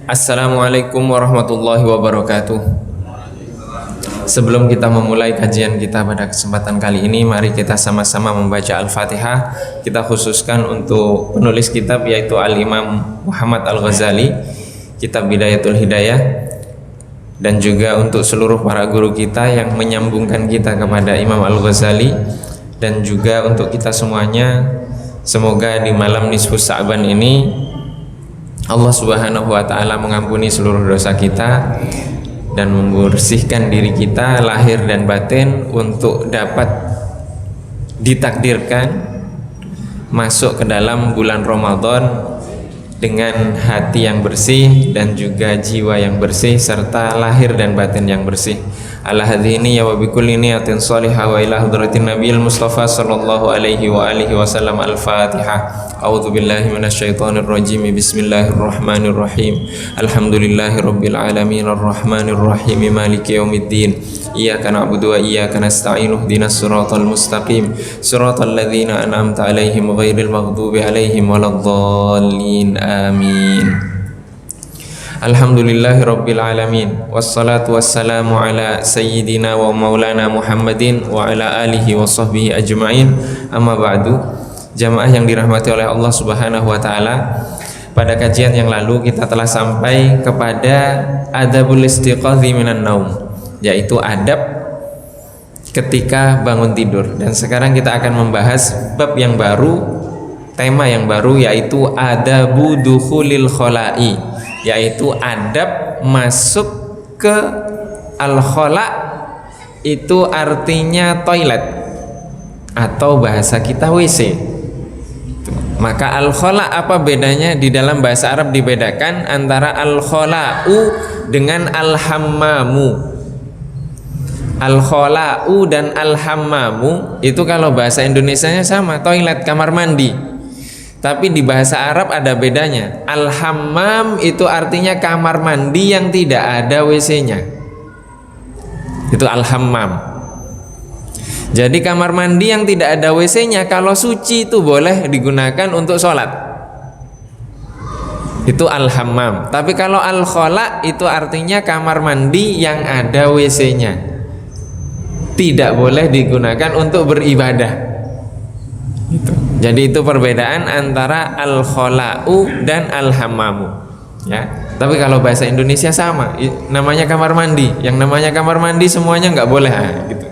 Assalamualaikum warahmatullahi wabarakatuh. Sebelum kita memulai kajian kita pada kesempatan kali ini, mari kita sama-sama membaca Al-Fatihah. Kita khususkan untuk penulis kitab, yaitu Al-Imam Muhammad Al-Ghazali, kitab Bidayatul Hidayah, dan juga untuk seluruh para guru kita yang menyambungkan kita kepada Imam Al-Ghazali, dan juga untuk kita semuanya. Semoga di malam nisfus Sa'ban ini Allah Subhanahu wa ta'ala mengampuni seluruh dosa kita dan membersihkan diri kita lahir dan batin untuk dapat ditakdirkan masuk ke dalam bulan Ramadan dengan hati yang bersih dan juga jiwa yang bersih serta lahir dan batin yang bersih. Ala hadhini ya wa bikulli niyatin salihah wa ila hadratin nabiyil mustafa sallallahu alaihi wa alihi wasallam. Al-Fatihah. A'udzu billahi minasyaitonir rajim. Bismillahirrahmanirrahim. Alhamdulillahi rabbil alamin arrahmanir rahim maliki yaumiddin. Iyyaka na'budu wa iyyaka nasta'in. Ihdinas siratal mustaqim. Siratal ladzina an'amta 'alaihim ghairil maghdubi 'alaihim waladdallin. Amin. Alhamdulillahi rabbil alamin. Wassalatu wassalamu ala sayyidina wa maulana Muhammadin wa ala alihi wa sahbihi ajma'in. Amma ba'du. Jamaah yang dirahmati oleh Allah Subhanahu wa ta'ala, pada kajian yang lalu kita telah sampai kepada adabul istiqadhi minan naum, yaitu adab ketika bangun tidur. Dan sekarang kita akan membahas bab yang baru, tema yang baru, yaitu adabu dukhulil khola'i, yaitu adab masuk ke al-khola. Itu artinya toilet atau bahasa kita WC. Maka al-khola apa bedanya? Di dalam bahasa Arab dibedakan antara al-khola'u dengan al-hammamu. Al-khola'u dan al-hammamu itu kalau bahasa Indonesianya sama, toilet, kamar mandi. Tapi di bahasa Arab ada bedanya. Al-hammam itu artinya kamar mandi yang tidak ada WC-nya. Itu al-hammam. Jadi kamar mandi yang tidak ada WC-nya kalau suci itu boleh digunakan untuk sholat. Itu al-hammam. Tapi kalau al-khola itu artinya kamar mandi yang ada WC-nya. Tidak boleh digunakan untuk beribadah. Gitu. Jadi itu perbedaan antara al-khola'u dan al-hammamu, ya. Tapi kalau bahasa Indonesia sama, namanya kamar mandi. Yang namanya kamar mandi semuanya nggak boleh, gitu.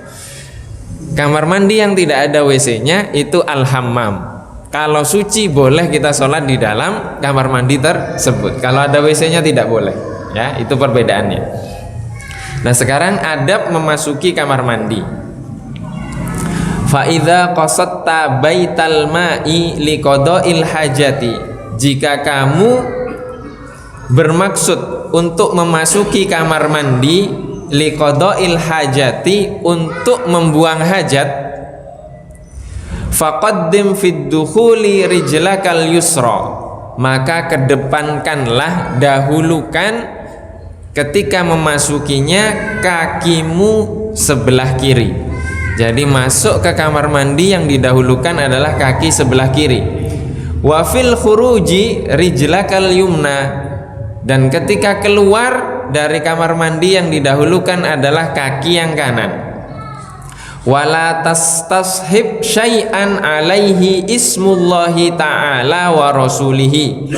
Kamar mandi yang tidak ada WC-nya itu al-hammam. Kalau suci boleh kita sholat di dalam kamar mandi tersebut. Kalau ada WC-nya tidak boleh, ya. Itu perbedaannya. Nah, sekarang adab memasuki kamar mandi. Fa'idha qasatta baital ma'i liqada'il hajati. Jika kamu bermaksud untuk memasuki kamar mandi liqada'il hajati, untuk membuang hajat, faqaddim fid dukhuli rijlakal yusra, maka kedepankanlah, dahulukan ketika memasukinya kakimu sebelah kiri. Jadi masuk ke kamar mandi yang didahulukan adalah kaki sebelah kiri. Wa fil khuruji rijlakal yumna, dan ketika keluar dari kamar mandi yang didahulukan adalah kaki yang kanan. Wala tastashib syai'an alaihi ismullahi ta'ala wa rasulihi,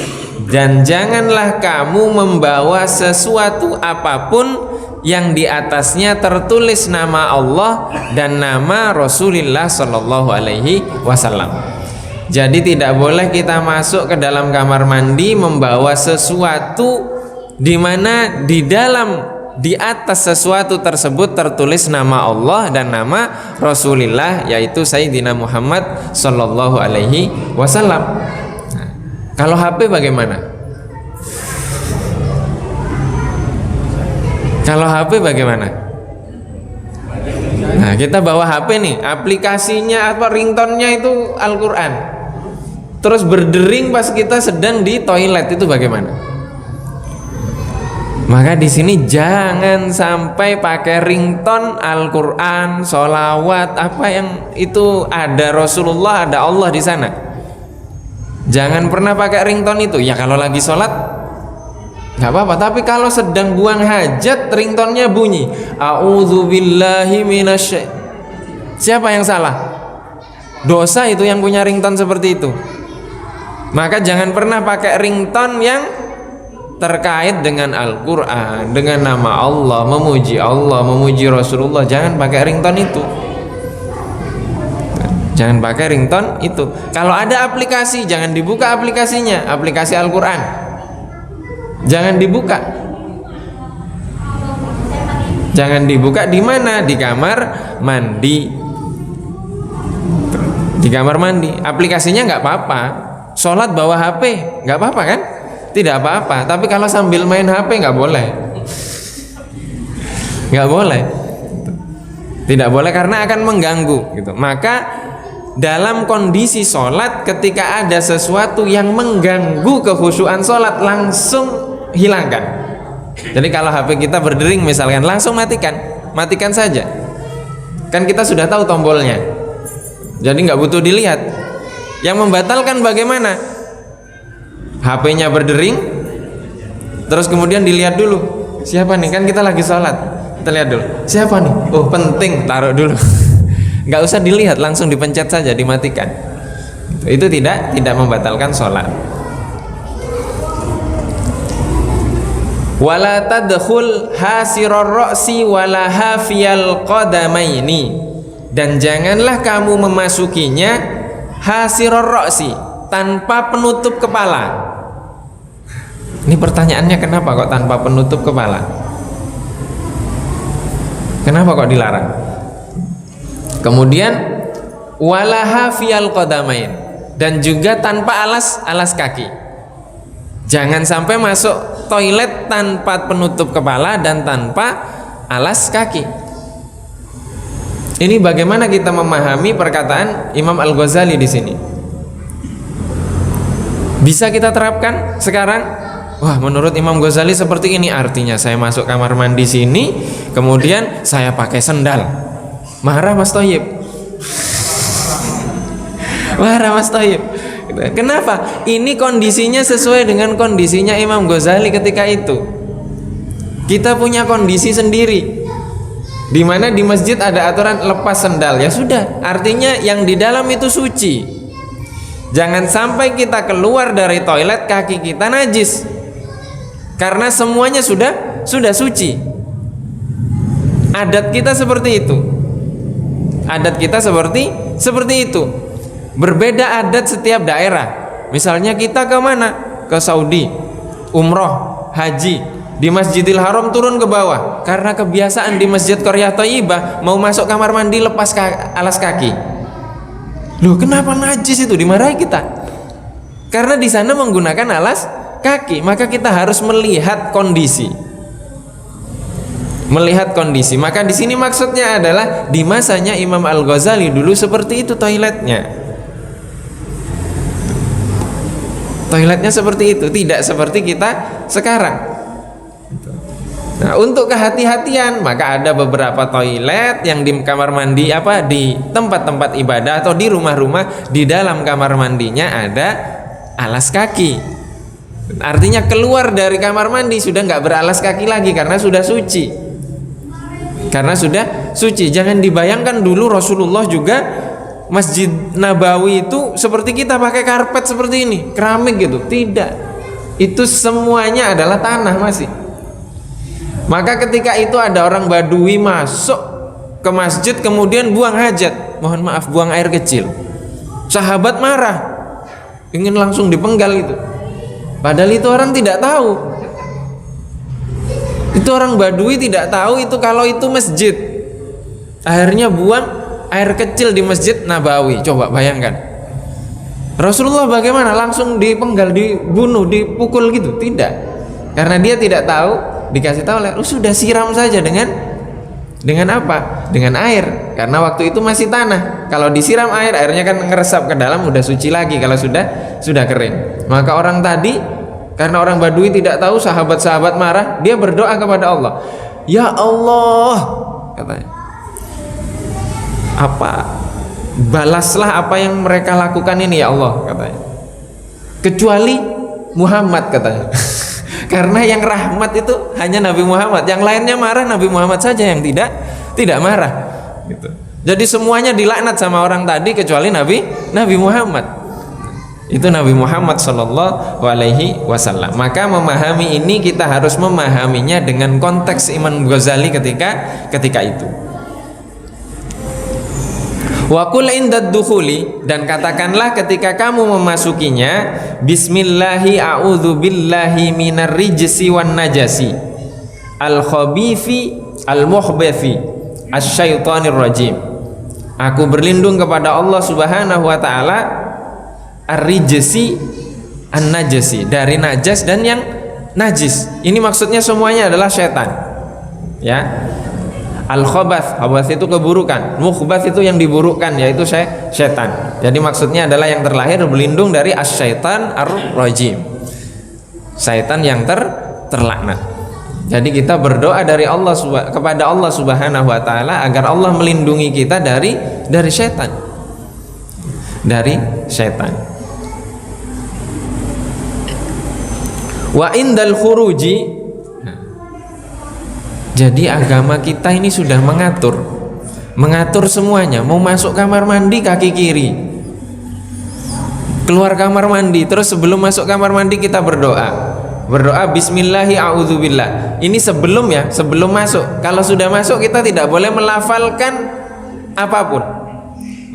dan janganlah kamu membawa sesuatu apapun yang di atasnya tertulis nama Allah dan nama Rasulullah Sallallahu Alaihi Wasallam. Jadi tidak boleh kita masuk ke dalam kamar mandi membawa sesuatu di mana di atas sesuatu tersebut tertulis nama Allah dan nama Rasulullah, yaitu Sayyidina Muhammad Sallallahu Alaihi Wasallam. Nah, kalau HP bagaimana? Kalau HP bagaimana? Nah, kita bawa HP nih, aplikasinya apa, ringtone-nya itu Al-Quran, terus berdering pas kita sedang di toilet, itu bagaimana? Maka di sini jangan sampai pakai ringtone Al-Quran, sholawat, apa yang itu ada Rasulullah, ada Allah di sana. Jangan pernah pakai ringtone itu. Ya kalau lagi sholat nggak apa-apa. Tapi kalau sedang buang hajat ringtone-nya bunyi a'udzubillahi minasy, siapa yang salah? Dosa itu yang punya ringtone seperti itu. Maka jangan pernah pakai ringtone yang terkait dengan Al-Quran, dengan nama Allah, memuji Rasulullah. Jangan pakai ringtone itu. Jangan pakai ringtone itu. Kalau ada aplikasi, jangan dibuka aplikasinya, aplikasi Al-Quran. Jangan dibuka. Jangan dibuka di mana? Di kamar mandi. Di kamar mandi. Aplikasinya nggak apa-apa. Sholat bawa HP, nggak apa-apa kan? Tidak apa-apa. Tapi kalau sambil main HP nggak boleh. Nggak boleh. Tidak boleh karena akan mengganggu. Gitu. Maka dalam kondisi sholat, ketika ada sesuatu yang mengganggu kekhusyuan sholat, langsung hilangkan. Jadi kalau HP kita berdering misalkan, langsung matikan saja. Kan kita sudah tahu tombolnya, jadi nggak butuh dilihat. Yang membatalkan bagaimana? HP-nya berdering, terus kemudian dilihat dulu, siapa nih? Kan kita lagi sholat, kita lihat dulu, siapa nih? Oh penting, taruh dulu. Nggak usah dilihat, langsung dipencet saja, dimatikan. Itu tidak membatalkan sholat. Wala tadkhul hasiror ro'si wala hafiyal qadamaini, dan janganlah kamu memasukinya hasiror ro'si, tanpa penutup kepala. Ini pertanyaannya, kenapa kok tanpa penutup kepala? Kenapa kok dilarang? Kemudian walaha fiyal qadamain, dan juga tanpa alas kaki. Jangan sampai masuk toilet tanpa penutup kepala dan tanpa alas kaki. Ini bagaimana kita memahami perkataan Imam Al-Ghazali di sini? Bisa kita terapkan sekarang? Wah, menurut Imam Ghazali seperti ini, artinya saya masuk kamar mandi sini, kemudian saya pakai sendal. Marah Mas Thoyib. Marah Mas Thoyib. Kenapa? Ini kondisinya sesuai dengan kondisinya Imam Ghazali ketika itu. Kita punya kondisi sendiri, di mana di masjid ada aturan lepas sendal. Ya sudah, artinya yang di dalam itu suci. Jangan sampai kita keluar dari toilet kaki kita najis, karena semuanya sudah suci. Adat kita seperti itu. Adat kita seperti itu. Berbeda adat setiap daerah. Misalnya kita ke mana? Ke Saudi, umroh, haji, di Masjidil Haram turun ke bawah, karena kebiasaan di Masjid Qaryah Thayyibah mau masuk kamar mandi lepas alas kaki. Loh, kenapa najis itu? Dimarahi kita. Karena di sana menggunakan alas kaki, maka kita harus melihat kondisi. Maka di sini maksudnya adalah di masanya Imam Al-Ghazali dulu seperti itu toiletnya. Toiletnya seperti itu, tidak seperti kita sekarang. Nah, untuk kehati-hatian, maka ada beberapa toilet yang di kamar mandi, di tempat-tempat ibadah atau di rumah-rumah, di dalam kamar mandinya ada alas kaki. Artinya keluar dari kamar mandi sudah nggak beralas kaki lagi karena sudah suci. Jangan dibayangkan dulu Rasulullah juga Masjid Nabawi itu seperti kita pakai karpet seperti ini, keramik gitu. Tidak. Itu semuanya adalah tanah masih. Maka ketika itu ada orang Badui masuk ke masjid kemudian buang hajat, mohon maaf, buang air kecil. Sahabat marah, ingin langsung dipenggal itu. Padahal itu orang tidak tahu. Itu orang Badui tidak tahu itu kalau itu masjid. Akhirnya buang air kecil di Masjid Nabawi. Coba bayangkan. Rasulullah bagaimana? Langsung dipenggal, dibunuh, dipukul gitu? Tidak. Karena dia tidak tahu, dikasih tahu oleh, sudah siram saja dengan apa? Dengan air. Karena waktu itu masih tanah. Kalau disiram air, airnya kan ngeresap ke dalam, udah suci lagi kalau sudah kering. Maka orang tadi, karena orang Badui tidak tahu, sahabat-sahabat marah, dia berdoa kepada Allah. Ya Allah, katanya, balaslah apa yang mereka lakukan ini ya Allah, katanya, kecuali Muhammad, katanya. Karena yang rahmat itu hanya Nabi Muhammad, yang lainnya marah, Nabi Muhammad saja yang tidak marah gitu. Jadi semuanya dilaknat sama orang tadi kecuali Nabi Muhammad. Itu Nabi Muhammad Shallallahu Alaihi Wasallam. Maka memahami ini kita harus memahaminya dengan konteks Imam Ghazali ketika itu. Wa qul indad dukhuli, dan katakanlah ketika kamu memasukinya, bismillahi a'udzu billahi minar rijsi wan najasi al khabithi al muhbathi asyaitonir rajim. Aku berlindung kepada Allah Subhanahu wa taala ar-rijsi an-najasi, dari najas dan yang najis. Ini maksudnya semuanya adalah setan. Ya. Al-khabath, khabath itu keburukan, mukhbath itu yang diburukkan, yaitu setan. Jadi maksudnya adalah yang terlahir berlindung dari asyaitan ar-rajim, syaitan yang terlaknat. Jadi kita berdoa dari Allah kepada Allah Subhanahu wa taala agar Allah melindungi kita dari setan. Dari setan. Wa indal khuruji, jadi agama kita ini sudah mengatur semuanya. Mau masuk kamar mandi kaki kiri, keluar kamar mandi, terus sebelum masuk kamar mandi kita berdoa bismillahi a'udzubillah. Ini sebelum masuk. Kalau sudah masuk kita tidak boleh melafalkan apapun.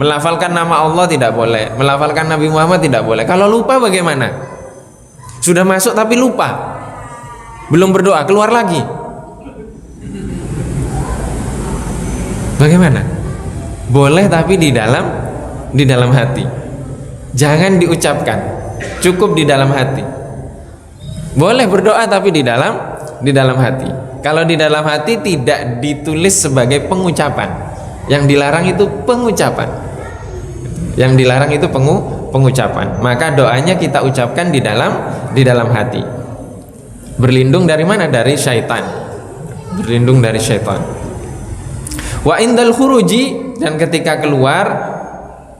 Melafalkan nama Allah tidak boleh, melafalkan Nabi Muhammad tidak boleh. Kalau lupa bagaimana? Sudah masuk tapi lupa, belum berdoa, keluar lagi, bagaimana? Boleh tapi di dalam hati. Jangan diucapkan, cukup di dalam hati. Boleh berdoa tapi di dalam hati. Kalau di dalam hati tidak ditulis sebagai pengucapan. Yang dilarang itu pengucapan. Yang dilarang itu pengucapan. Maka doanya kita ucapkan di dalam hati. Berlindung dari mana? Dari syaitan. Berlindung dari syaitan. Wa indal khuruji, dan ketika keluar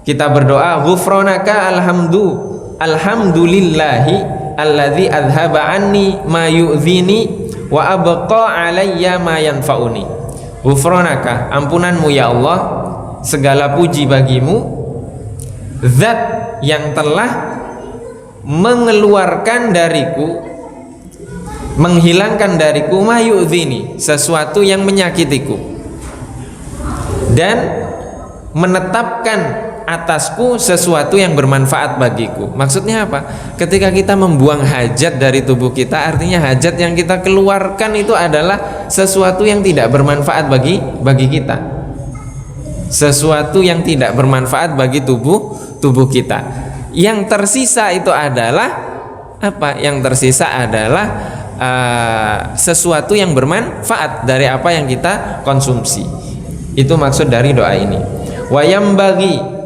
kita berdoa ghufranaka alhamdulillahi alladzi adhaba anni ma yu'dhini wa abqa alayya ma yanfa'uni. Ghufranaka, ampunanmu ya Allah, segala puji bagimu, zat yang telah mengeluarkan dariku, menghilangkan dariku ma yu'dhini, sesuatu yang menyakitiku, dan menetapkan atasku sesuatu yang bermanfaat bagiku. Maksudnya apa? Ketika kita membuang hajat dari tubuh kita, artinya hajat yang kita keluarkan itu adalah sesuatu yang tidak bermanfaat bagi kita, sesuatu yang tidak bermanfaat bagi tubuh kita. Yang tersisa itu adalah apa? Yang tersisa adalah sesuatu yang bermanfaat dari apa yang kita konsumsi. Itu maksud dari doa ini. Wayam bagi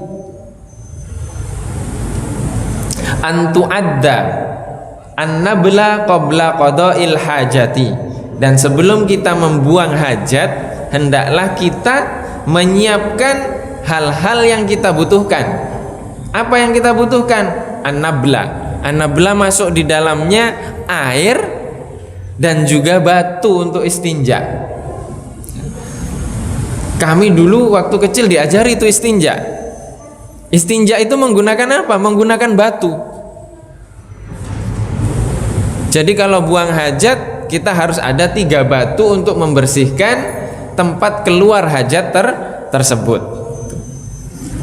antu adda an-nabla qabla qada'il hajati, dan sebelum kita membuang hajat hendaklah kita menyiapkan hal-hal yang kita butuhkan. Apa yang kita butuhkan? An-nabla. An-nabla masuk di dalamnya air dan juga batu untuk istinja. Kami dulu waktu kecil diajari itu istinja. Istinja itu menggunakan apa? Menggunakan batu. Jadi kalau buang hajat kita harus ada 3 batu untuk membersihkan tempat keluar hajat tersebut.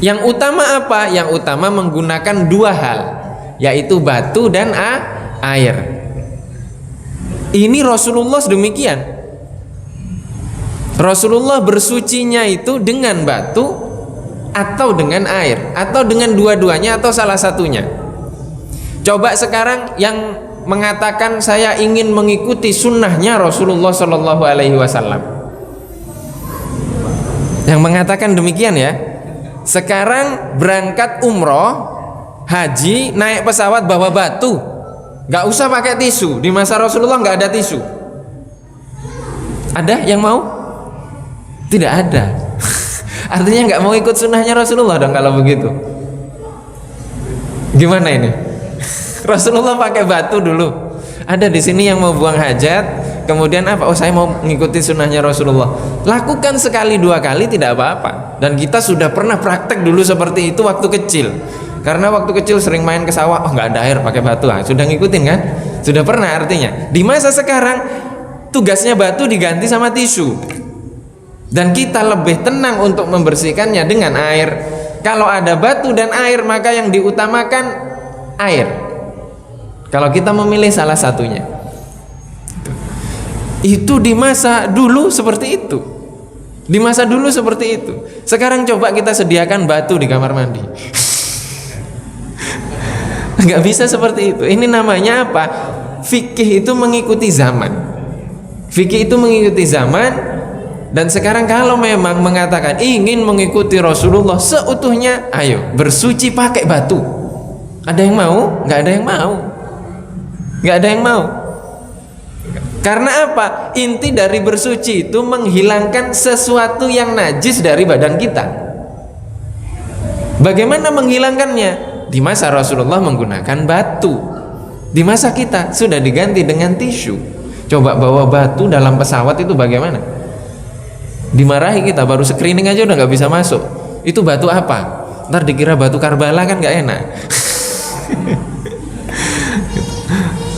Yang utama apa? Yang utama menggunakan 2 hal, yaitu batu dan air. Ini Rasulullah demikian. Rasulullah bersucinya itu dengan batu atau dengan air, atau dengan dua-duanya atau salah satunya. Coba sekarang yang mengatakan saya ingin mengikuti sunnahnya Rasulullah Shallallahu Alaihi Wasallam, yang mengatakan demikian ya, sekarang berangkat umroh, haji, naik pesawat bawa batu, nggak usah pakai tisu. Di masa Rasulullah nggak ada tisu. Ada yang mau? Tidak ada. Artinya nggak mau ikut sunnahnya Rasulullah dong kalau begitu. Gimana ini? Rasulullah pakai batu dulu. Ada di sini yang mau buang hajat, kemudian apa? Oh, saya mau mengikuti sunnahnya Rasulullah. Lakukan sekali dua kali tidak apa-apa. Dan kita sudah pernah praktek dulu seperti itu waktu kecil. Karena waktu kecil sering main ke sawah, oh nggak ada air pakai batu, sudah ngikutin kan? Sudah pernah artinya. Di masa sekarang tugasnya batu diganti sama tisu. Dan kita lebih tenang untuk membersihkannya dengan air. Kalau ada batu dan air, maka yang diutamakan air. Kalau kita memilih salah satunya. Itu di masa dulu seperti itu. Di masa dulu seperti itu. Sekarang coba kita sediakan batu di kamar mandi. Nggak bisa seperti itu. Ini namanya apa? Fikih itu mengikuti zaman. Fikih itu mengikuti zaman. Dan sekarang kalau memang mengatakan ingin mengikuti Rasulullah seutuhnya, ayo bersuci pakai batu. Ada yang mau? Nggak ada yang mau. Nggak ada yang mau. Karena apa? Inti dari bersuci itu menghilangkan sesuatu yang najis dari badan kita. Bagaimana menghilangkannya? Di masa Rasulullah menggunakan batu. Di masa kita sudah diganti dengan tisu. Coba bawa batu dalam pesawat itu bagaimana? Dimarahi kita, baru screening aja udah nggak bisa masuk. Itu batu apa? Ntar dikira batu Karbala kan nggak enak.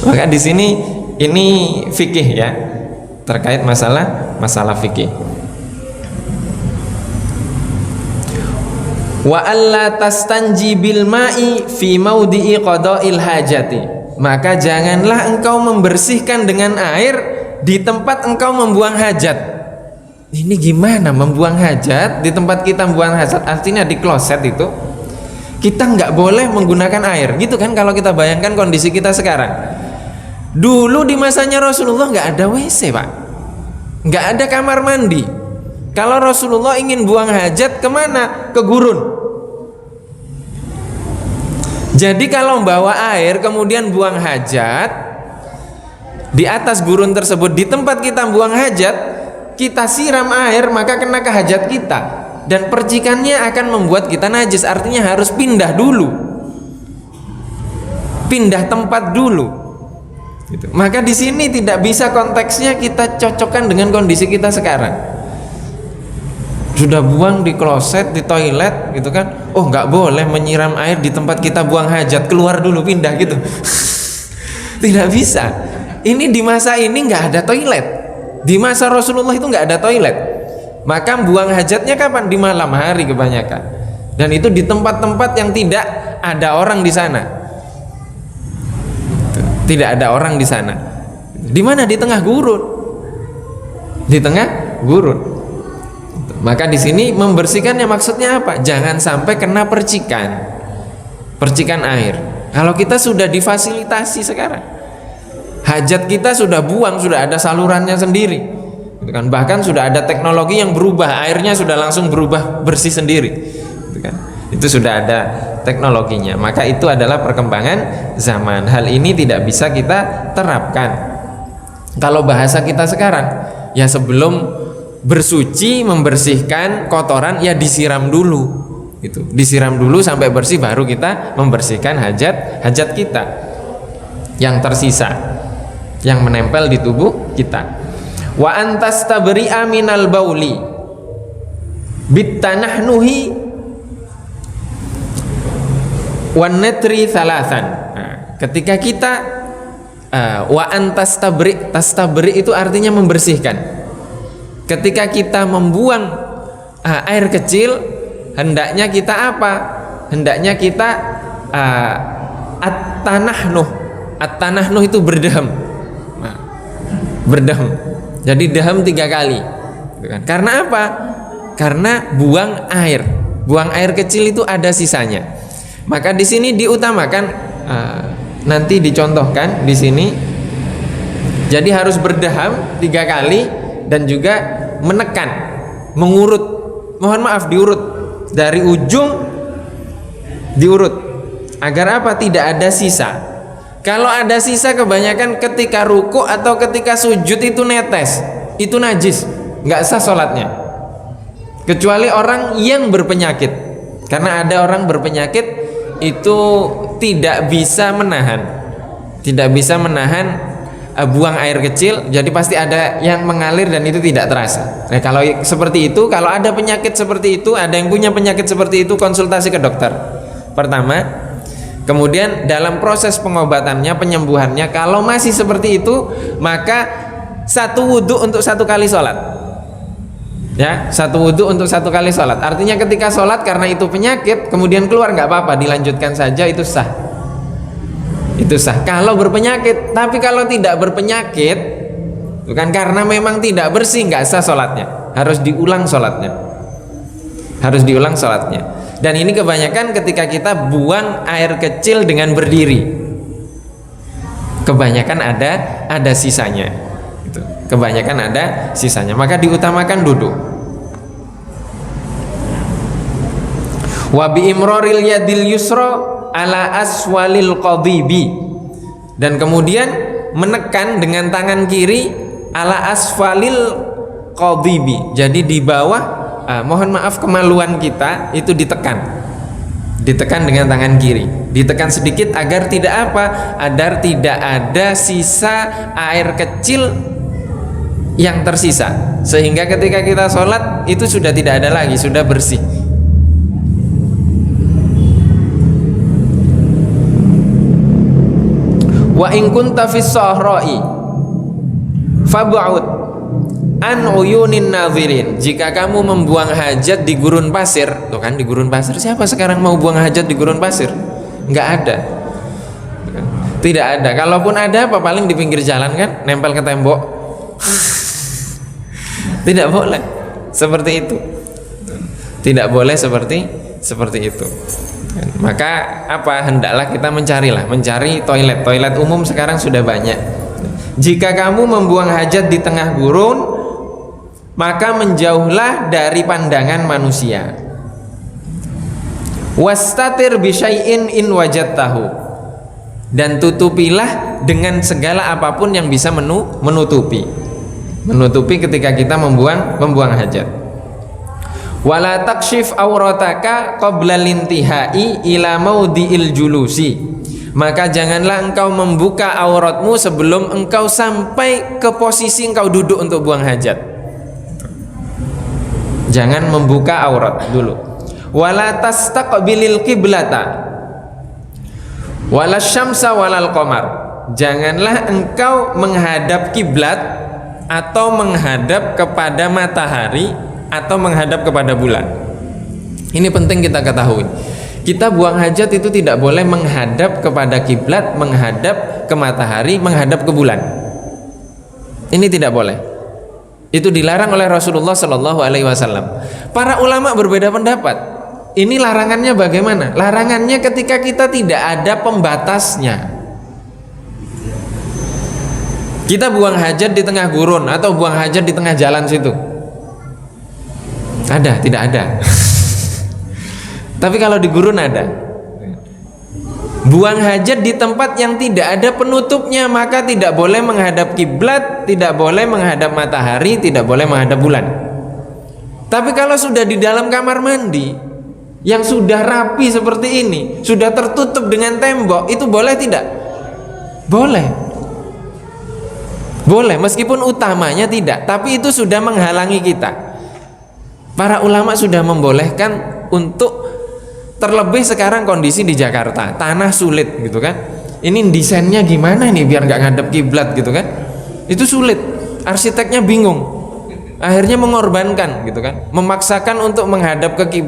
Maka di sini ini fikih ya, terkait masalah fikih. Wa alla tastanji bil ma'i fi maudhi'i qada'il hajati. Maka janganlah engkau membersihkan dengan air di tempat engkau membuang hajat. Ini gimana membuang hajat di tempat kita membuang hajat? Artinya di kloset itu kita nggak boleh menggunakan air, gitu kan? Kalau kita bayangkan kondisi kita sekarang. Dulu di masanya Rasulullah nggak ada WC, Pak, nggak ada kamar mandi. Kalau Rasulullah ingin buang hajat kemana? Ke gurun. Jadi kalau membawa air kemudian buang hajat di atas gurun tersebut, di tempat kita buang hajat, kita siram air, maka kena ke hajat kita. Dan percikannya akan membuat kita najis. Artinya harus pindah dulu, pindah tempat dulu gitu. Maka di sini tidak bisa konteksnya kita cocokkan dengan kondisi kita sekarang. Sudah buang di kloset, di toilet gitu kan, oh nggak boleh menyiram air di tempat kita buang hajat, keluar dulu pindah gitu. Tidak bisa. Ini di masa ini nggak ada toilet. Di masa Rasulullah itu nggak ada toilet. Maka buang hajatnya kapan? Di malam hari kebanyakan. Dan itu di tempat-tempat yang tidak ada orang di sana. Tidak ada orang di sana. Di mana? Di tengah gurun. Di tengah gurun. Maka di sini membersihkannya maksudnya apa? Jangan sampai kena percikan air. Kalau kita sudah difasilitasi sekarang, hajat kita sudah buang, sudah ada salurannya sendiri, gitu kan? Bahkan sudah ada teknologi yang berubah, airnya sudah langsung berubah bersih sendiri, gitu kan? Itu sudah ada teknologinya. Maka itu adalah perkembangan zaman. Hal ini tidak bisa kita terapkan. Kalau bahasa kita sekarang, ya sebelum bersuci, membersihkan kotoran, ya disiram dulu gitu. Disiram dulu sampai bersih, baru kita membersihkan hajat kita yang tersisa, yang menempel di tubuh kita. Wa antas tabri'a minal bauli bitanahnuhi wan natri thalathan. Nah, ketika kita wa antas tabri itu artinya membersihkan. Ketika kita membuang air kecil, hendaknya kita apa? Hendaknya kita at-tanahnuh. At-tanahnuh itu berdaham. Nah, berdaham. Jadi daham 3 kali. Karena apa? Karena buang air. Buang air kecil itu ada sisanya. Maka di sini diutamakan, nanti dicontohkan di sini. Jadi harus berdaham 3 kali. Dan juga menekan, mengurut, mohon maaf diurut dari ujung, diurut agar apa? Tidak ada sisa. Kalau ada sisa kebanyakan ketika ruku atau ketika sujud itu netes, itu najis, nggak sah sholatnya. Kecuali orang yang berpenyakit, karena ada orang berpenyakit itu tidak bisa menahan buang air kecil, jadi pasti ada yang mengalir dan itu tidak terasa. Nah, kalau seperti itu, kalau ada penyakit seperti itu, ada yang punya penyakit seperti itu, konsultasi ke dokter pertama. Kemudian dalam proses pengobatannya, penyembuhannya, kalau masih seperti itu, maka satu wudhu untuk satu kali sholat. Ya, satu wudhu untuk satu kali sholat. Artinya ketika sholat karena itu penyakit, kemudian keluar nggak apa-apa, dilanjutkan saja, itu sah. Itu sah kalau berpenyakit. Tapi kalau tidak berpenyakit, bukan karena memang tidak bersih, nggak sah sholatnya, harus diulang sholatnya, harus diulang sholatnya. Dan ini kebanyakan ketika kita buang air kecil dengan berdiri, kebanyakan ada sisanya gitu. Kebanyakan ada sisanya, maka diutamakan duduk. Wa bi imraril yadil yusra ala aswalil qadibi, dan kemudian menekan dengan tangan kiri ala asfalil qadibi, jadi di bawah, mohon maaf kemaluan kita itu ditekan dengan tangan kiri, ditekan sedikit agar tidak apa, agar tidak ada sisa air kecil yang tersisa, sehingga ketika kita sholat itu sudah tidak ada lagi, sudah bersih. Wa in kunta fis sahra'i fab'ud an uyunin nadhirin, jika kamu membuang hajat di gurun pasir. Tuh kan, di gurun pasir, siapa sekarang mau buang hajat di gurun pasir? Nggak ada, tidak ada. Kalaupun ada, apa paling di pinggir jalan kan, nempel ke tembok. Tidak boleh seperti itu, tidak boleh seperti itu. Maka apa, hendaklah kita mencari toilet umum sekarang sudah banyak. Jika kamu membuang hajat di tengah gurun, maka menjauhlah dari pandangan manusia. Wastatir bisyai'in in wajadtahu, dan tutupilah dengan segala apapun yang bisa menutupi ketika kita membuang hajat. Wala takshif aurataka qabla lintihai ila maudhi'il julusi, maka janganlah engkau membuka auratmu sebelum engkau sampai ke posisi engkau duduk untuk buang hajat. Jangan membuka aurat dulu. Wala tastaqbilil qiblata wala syamsa walal qamar, janganlah engkau menghadap kiblat atau menghadap kepada matahari atau menghadap kepada bulan. Ini penting kita ketahui. Kita buang hajat itu tidak boleh menghadap kepada kiblat, menghadap ke matahari, menghadap ke bulan. Ini tidak boleh. Itu dilarang oleh Rasulullah Shallallahu Alaihi Wasallam. Para ulama berbeda pendapat. Ini larangannya bagaimana? Larangannya ketika kita tidak ada pembatasnya. Kita buang hajat di tengah gurun atau buang hajat di tengah jalan situ. Ada? Tidak ada. Tapi kalau di gurun ada. Buang hajat di tempat yang tidak ada penutupnya, maka tidak boleh menghadap kiblat, tidak boleh menghadap matahari, tidak boleh menghadap bulan. Tapi kalau sudah di dalam kamar mandi yang sudah rapi seperti ini, sudah tertutup dengan tembok, itu boleh tidak? Boleh. Boleh, meskipun utamanya tidak, tapi itu sudah menghalangi kita. Para ulama sudah membolehkan untuk, terlebih sekarang kondisi di Jakarta, tanah sulit gitu kan. Ini desainnya gimana nih biar nggak ngadep kiblat gitu kan? Itu sulit. Arsiteknya bingung. Akhirnya mengorbankan gitu kan. Memaksakan untuk menghadap ke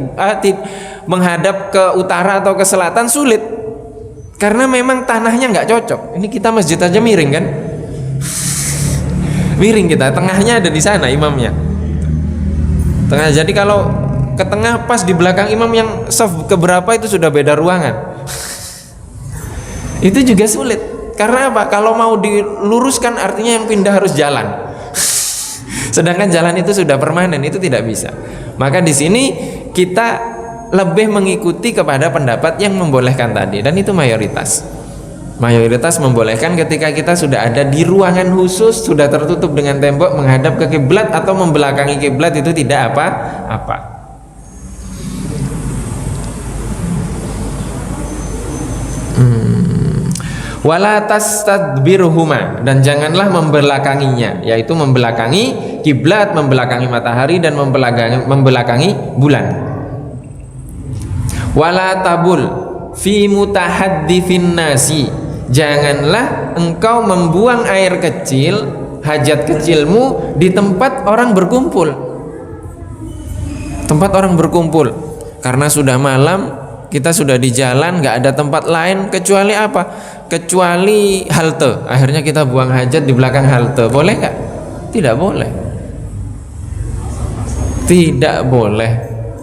menghadap ke utara atau ke selatan sulit. Karena memang tanahnya nggak cocok. Ini kita masjid aja miring kan? Miring kita, tengahnya ada di sana imamnya. Tengah, jadi kalau ke tengah pas di belakang imam yang saf keberapa itu sudah beda ruangan. Itu juga sulit. Karena apa? Kalau mau diluruskan artinya yang pindah harus jalan. Sedangkan jalan itu sudah permanen, itu tidak bisa. Maka di sini kita lebih mengikuti kepada pendapat yang membolehkan tadi, dan itu mayoritas. Mayoritas membolehkan ketika kita sudah ada di ruangan khusus, sudah tertutup dengan tembok, menghadap ke kiblat atau membelakangi kiblat, itu tidak apa-apa. Wala tastadbirhuma, dan janganlah membelakanginya, yaitu membelakangi kiblat, membelakangi matahari, dan membelakangi bulan. Wala tabul fi mutahadditsin nasi, janganlah engkau membuang air kecil, hajat kecilmu di tempat orang berkumpul. Tempat orang berkumpul, karena sudah malam, kita sudah di jalan, nggak ada tempat lain kecuali apa? Kecuali halte. Akhirnya kita buang hajat di belakang halte. Boleh nggak? Tidak boleh. Tidak boleh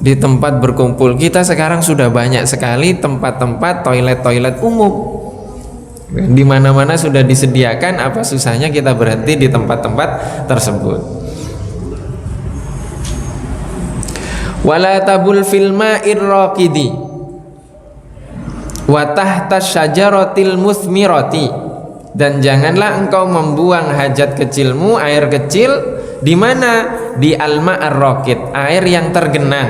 di tempat berkumpul. Kita sekarang sudah banyak sekali tempat-tempat toilet-toilet umum. Di mana-mana sudah disediakan, apa susahnya kita berhenti di tempat-tempat tersebut. Wala tabul fil ma'ir raqidi wa tahta syajaratil musmirati, dan janganlah engkau membuang hajat kecilmu, air kecil, di mana? Di al-ma'ar raqid, air yang tergenang,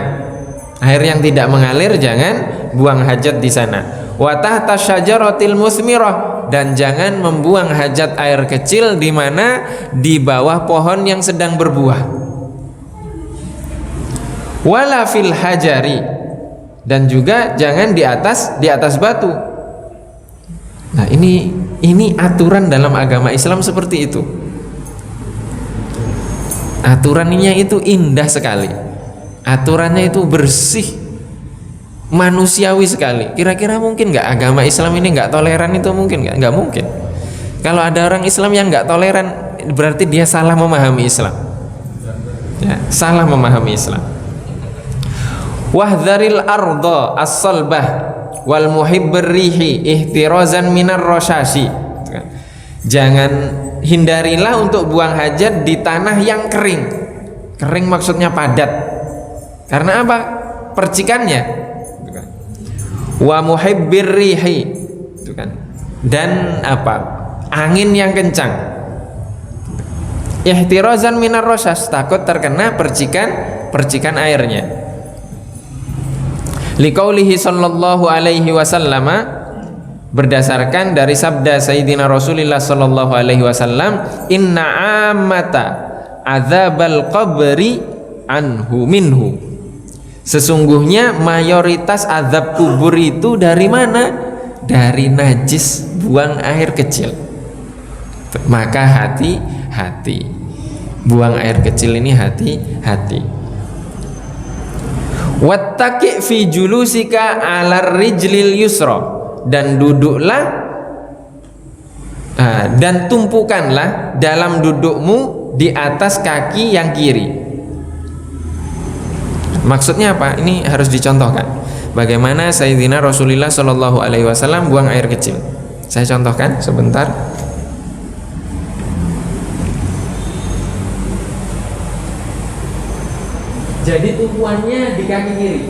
air yang tidak mengalir, jangan buang hajat di sana. Wa tahta syajaratil musmirah, dan jangan membuang hajat air kecil di mana? Di bawah pohon yang sedang berbuah. Wala fil hajari, dan juga jangan di atas batu. Nah, ini aturan dalam agama Islam seperti itu. Aturannya itu indah sekali. Aturannya itu bersih, manusiawi sekali. Kira-kira mungkin nggak agama Islam ini nggak toleran? Itu mungkin nggak? Nggak mungkin. Kalau ada orang Islam yang nggak toleran, berarti dia salah memahami Islam. Ya, salah memahami Islam. Wahdharil arda as-salbah wal muhibbir rihi ihtirazan minar rasyashi. Jangan, hindarilah untuk buang hajat di tanah yang kering. Kering maksudnya padat. Karena apa? Percikannya. Wa muhibbir rihi, dan apa? Angin yang kencang. Ihtirazan minar rasyas, takut terkena percikan airnya. Liqaulihi sallallahu alaihi wasallam, berdasarkan dari sabda Sayyidina Rasulullah sallallahu alaihi wasallam, inna ammata adzabal qabri anhu minhu, sesungguhnya mayoritas azab kubur itu dari mana? Dari najis, buang air kecil. Maka hati-hati, buang air kecil ini hati-hati. Wattaqi fi julusika 'alar rijlil yusra, dan duduklah dan tumpukanlah dalam dudukmu di atas kaki yang kiri. Maksudnya apa? Ini harus dicontohkan. Bagaimana Sayyidina Rasulullah Shallallahu alaihi wasallam buang air kecil. Saya contohkan sebentar. Jadi tumpuannya di kaki kiri.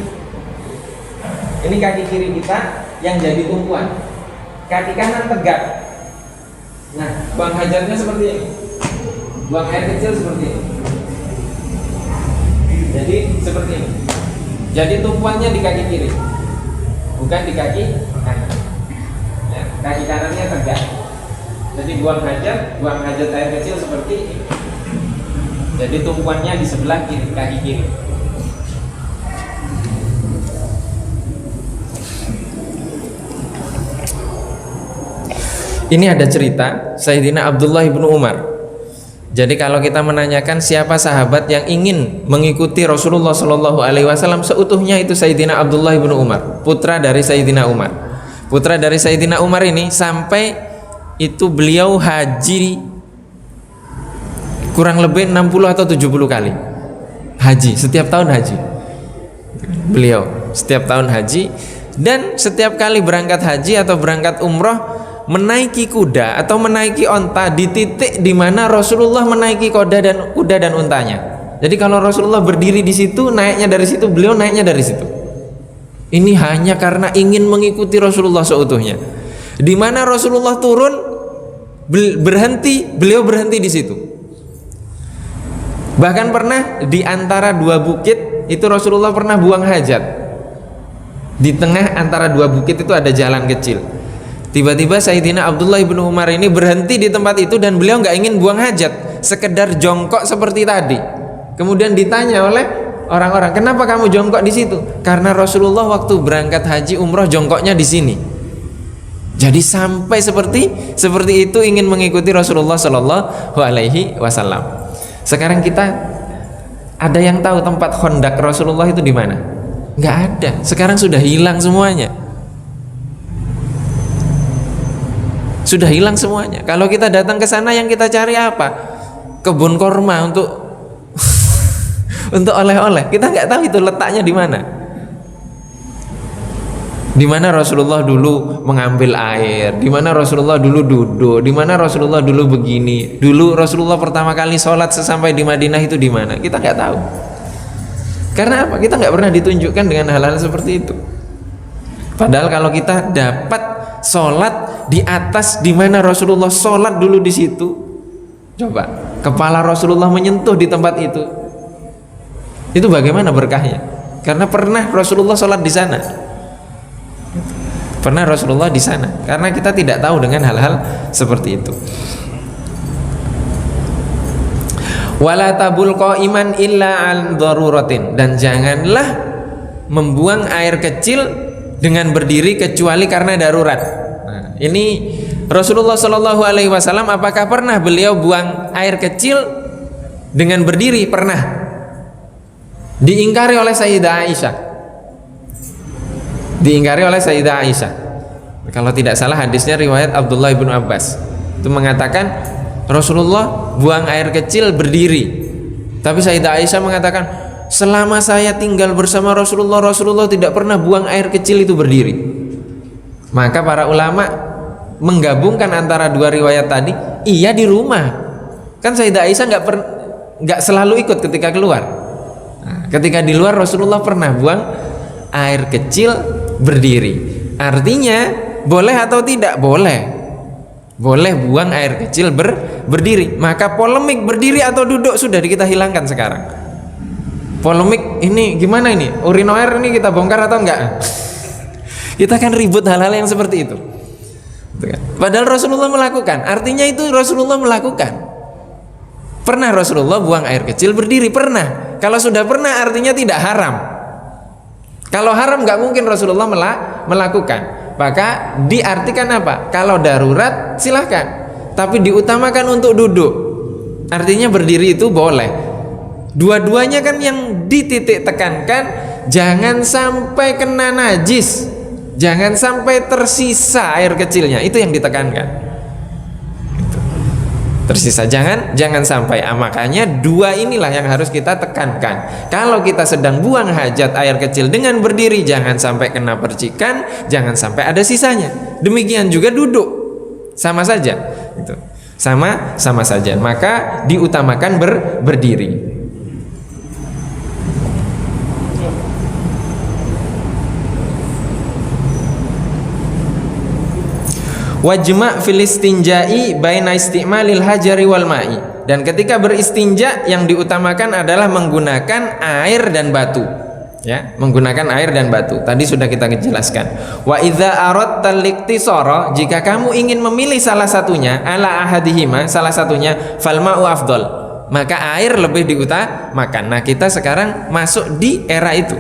Ini kaki kiri kita yang jadi tumpuan. Kaki kanan tegak. Nah, buang hajatnya seperti ini. Buang air kecil seperti ini. Jadi seperti ini. Jadi tumpuannya di kaki kiri, bukan di kaki kanan. Ya, kaki kanannya tegak. Jadi buang hajat air kecil seperti ini. Jadi tumpuannya di sebelah kiri, kaki kiri. Ini ada cerita Sayyidina Abdullah ibnu Umar. Jadi kalau kita menanyakan siapa sahabat yang ingin mengikuti Rasulullah Shallallahu Alaihi Wasallam seutuhnya, itu Sayyidina Abdullah ibnu Umar, putra dari Sayyidina Umar. Putra dari Sayyidina Umar ini sampai itu beliau haji kurang lebih 60 atau 70 kali. Haji, setiap tahun haji. Beliau setiap tahun haji, dan setiap kali berangkat haji atau berangkat umroh, menaiki kuda atau menaiki onta di titik di mana Rasulullah menaiki kuda dan untanya. Jadi kalau Rasulullah berdiri di situ, naiknya dari situ, beliau naiknya dari situ. Ini hanya karena ingin mengikuti Rasulullah seutuhnya. Di mana Rasulullah turun, berhenti, beliau berhenti di situ. Bahkan pernah di antara dua bukit itu Rasulullah pernah buang hajat. Di tengah antara dua bukit itu ada jalan kecil. Tiba-tiba Sayyidina Abdullah bin Umar ini berhenti di tempat itu dan beliau nggak ingin buang hajat, sekedar jongkok seperti tadi. Kemudian ditanya oleh orang-orang, kenapa kamu jongkok di situ? Karena Rasulullah waktu berangkat haji umroh jongkoknya di sini. Jadi sampai seperti itu ingin mengikuti Rasulullah Shallallahu Alaihi Wasallam. Sekarang kita ada yang tahu tempat Khandaq Rasulullah itu di mana? Nggak ada. Sekarang sudah hilang semuanya. Sudah hilang semuanya. Kalau kita datang ke sana yang kita cari apa? Kebun korma untuk untuk oleh-oleh. Kita nggak tahu itu letaknya di mana. Di mana Rasulullah dulu mengambil air, di mana Rasulullah dulu duduk, di mana Rasulullah dulu begini. Dulu Rasulullah pertama kali sholat sesampai di Madinah itu di mana? Kita nggak tahu. Karena apa? Kita nggak pernah ditunjukkan dengan hal-hal seperti itu. Padahal kalau kita dapat sholat di atas di mana Rasulullah sholat dulu di situ, coba kepala Rasulullah menyentuh di tempat itu bagaimana berkahnya? Karena pernah Rasulullah sholat di sana. Pernah Rasulullah di sana. Karena kita tidak tahu dengan hal-hal seperti itu. Wala tabul qaiman illa an daruratin, dan janganlah membuang air kecil dengan berdiri kecuali karena darurat. Nah, ini Rasulullah Shallallahu Alaihi Wasallam, apakah pernah beliau buang air kecil dengan berdiri? Pernah. Diingkari oleh Sayyidah Aisyah. Diingkari oleh Sayyidah Aisyah. Kalau tidak salah hadisnya riwayat Abdullah bin Abbas. Itu mengatakan Rasulullah buang air kecil berdiri. Tapi Sayyidah Aisyah mengatakan, selama saya tinggal bersama Rasulullah, Rasulullah tidak pernah buang air kecil itu berdiri. Maka para ulama menggabungkan antara dua riwayat tadi. Iya, di rumah. Kan Sayyidah Aisyah nggak selalu ikut ketika keluar. Nah, ketika di luar Rasulullah pernah buang air kecil berdiri. Artinya boleh atau tidak? Boleh. Boleh buang air kecil berdiri. Maka polemik berdiri atau duduk sudah kita hilangkan sekarang. Polemik ini gimana ini? Urinoir ini kita bongkar atau enggak? Kita kan ribut hal-hal yang seperti itu. Padahal Rasulullah melakukan. Artinya itu Rasulullah melakukan. Pernah Rasulullah buang air kecil berdiri? Pernah. Kalau sudah pernah artinya tidak haram. Kalau haram nggak mungkin Rasulullah melakukan. Maka diartikan apa? Kalau darurat silahkan, tapi diutamakan untuk duduk. Artinya berdiri itu boleh. Dua-duanya kan yang dititik tekankan, jangan sampai kena najis, jangan sampai tersisa air kecilnya. Itu yang ditekankan. Tersisa, jangan sampai. Makanya dua inilah yang harus kita tekankan. Kalau kita sedang buang hajat air kecil dengan berdiri, jangan sampai kena percikan, jangan sampai ada sisanya. Demikian juga duduk, sama saja gitu. sama saja. Maka diutamakan berdiri. Wajma' fil istinja'i baina isti'malil hajari wal ma'i, dan ketika beristinja yang diutamakan adalah menggunakan air dan batu, ya, menggunakan air dan batu. Tadi sudah kita jelaskan. Wa idza aradta al-iktisara, jika kamu ingin memilih salah satunya, ala ahadihima, salah satunya, fal ma'u afdal, maka air lebih diutamakan. Nah, kita sekarang masuk di era itu.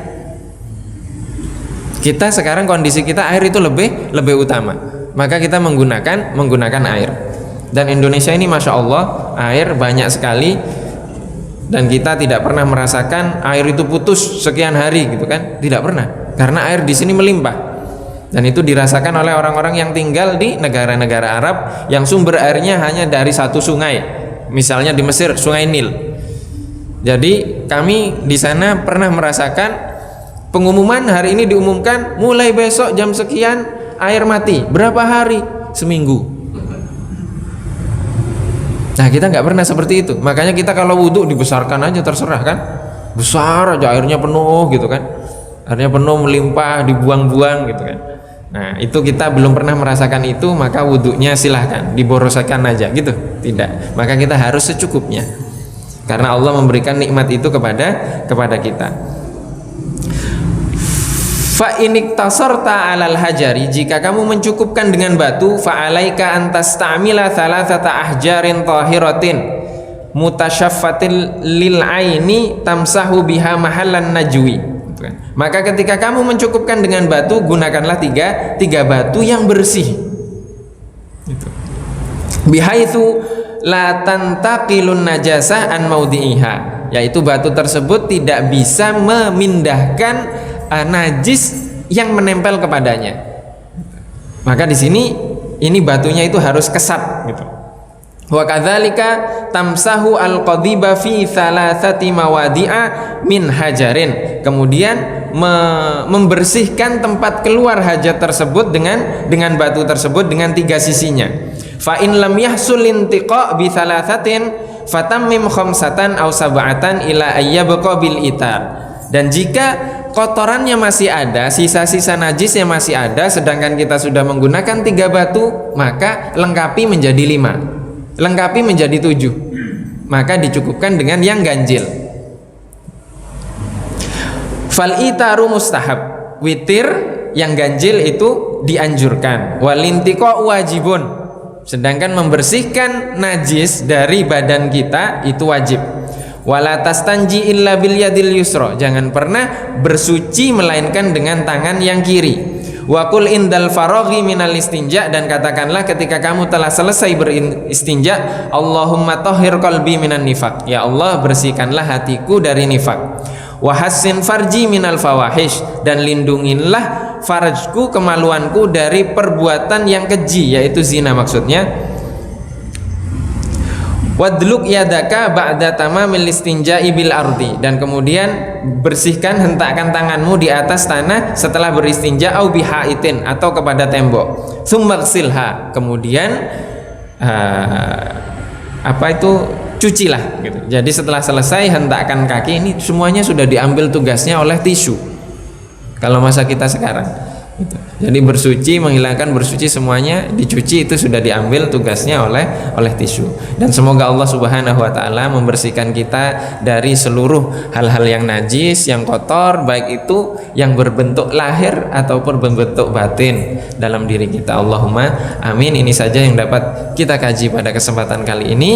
Kita sekarang kondisi kita air itu lebih utama. Maka kita menggunakan air. Dan Indonesia ini masya Allah air banyak sekali, dan kita tidak pernah merasakan air itu putus sekian hari gitu kan, tidak pernah, karena air di sini melimpah. Dan itu dirasakan oleh orang-orang yang tinggal di negara-negara Arab yang sumber airnya hanya dari satu sungai, misalnya di Mesir Sungai Nil. Jadi kami di sana pernah merasakan pengumuman, hari ini diumumkan mulai besok jam sekian air mati. Berapa hari? Seminggu. Nah, kita nggak pernah seperti itu. Makanya kita kalau wudhu dibesarkan aja, terserah kan, besar aja airnya penuh gitu kan, airnya penuh melimpah, dibuang-buang gitu kan. Nah, itu kita belum pernah merasakan itu, maka wudhunya silahkan diboroskan aja gitu. Tidak, maka kita harus secukupnya, karena Allah memberikan nikmat itu kepada kita. Fa iniktasorta alal hajari, jika kamu mencukupkan dengan batu, fa alaika antasta'mila thalathata ahjarin tahiratin mutasyaffatil lil aini tamsahu biha mahallan najwi. Maka ketika kamu mencukupkan dengan batu, gunakanlah tiga batu yang bersih. Bihaitsu la tantaqilun najasah an maudhi'iha, yaitu batu tersebut tidak bisa memindahkan najis yang menempel kepadanya. Maka di sini ini batunya itu harus kesat gitu. Wa kadzalika tamsahu al-qadiba fi thalathati mawadi'a min hajarin. Kemudian membersihkan tempat keluar hajat tersebut dengan batu tersebut dengan 3 sisinya. Fa in lam yahsul intiqa bi thalathatin fatammim khamsatan aw sab'atan ila ayyabqa bil itar. Dan jika kotorannya masih ada, sisa-sisa najisnya masih ada, sedangkan kita sudah menggunakan 3 batu, maka lengkapi menjadi 5, lengkapi menjadi 7, maka dicukupkan dengan yang ganjil. Fal itaru mustahab, witir yang ganjil itu dianjurkan. Walintiqa wajibun, sedangkan membersihkan najis dari badan kita itu wajib. Wala tastanji illa bil yadil yusra, jangan pernah bersuci melainkan dengan tangan yang kiri. Wa qul indal faraghi minal istinja, dan katakanlah ketika kamu telah selesai beristinja, Allahumma tahhir qalbi minan nifaq, ya Allah bersihkanlah hatiku dari nifaq. Wa hassin farji minal fawahish, dan lindungilah farajku, kemaluanku dari perbuatan yang keji, yaitu zina maksudnya. Wadluk yadaka ba'da tamamil istinja'i bil ardi, dan kemudian bersihkan, hentakkan tanganmu di atas tanah setelah beristinja, au bihaitin, atau kepada tembok. Tsummaghsilha, kemudian cucilah gitu. Jadi setelah selesai hentakkan kaki, ini semuanya sudah diambil tugasnya oleh tisu kalau masa kita sekarang gitu. Jadi bersuci, menghilangkan bersuci, semuanya dicuci, itu sudah diambil tugasnya oleh tisu. Dan semoga Allah Subhanahu wa taala membersihkan kita dari seluruh hal-hal yang najis, yang kotor, baik itu yang berbentuk lahir ataupun berbentuk batin dalam diri kita. Allahumma amin. Ini saja yang dapat kita kaji pada kesempatan kali ini.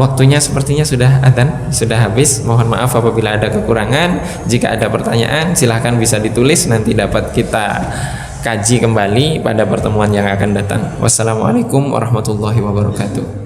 Waktunya sepertinya sudah adzan, sudah habis. Mohon maaf apabila ada kekurangan. Jika ada pertanyaan silahkan bisa ditulis, nanti dapat kita kaji kembali pada pertemuan yang akan datang. Wassalamualaikum warahmatullahi wabarakatuh.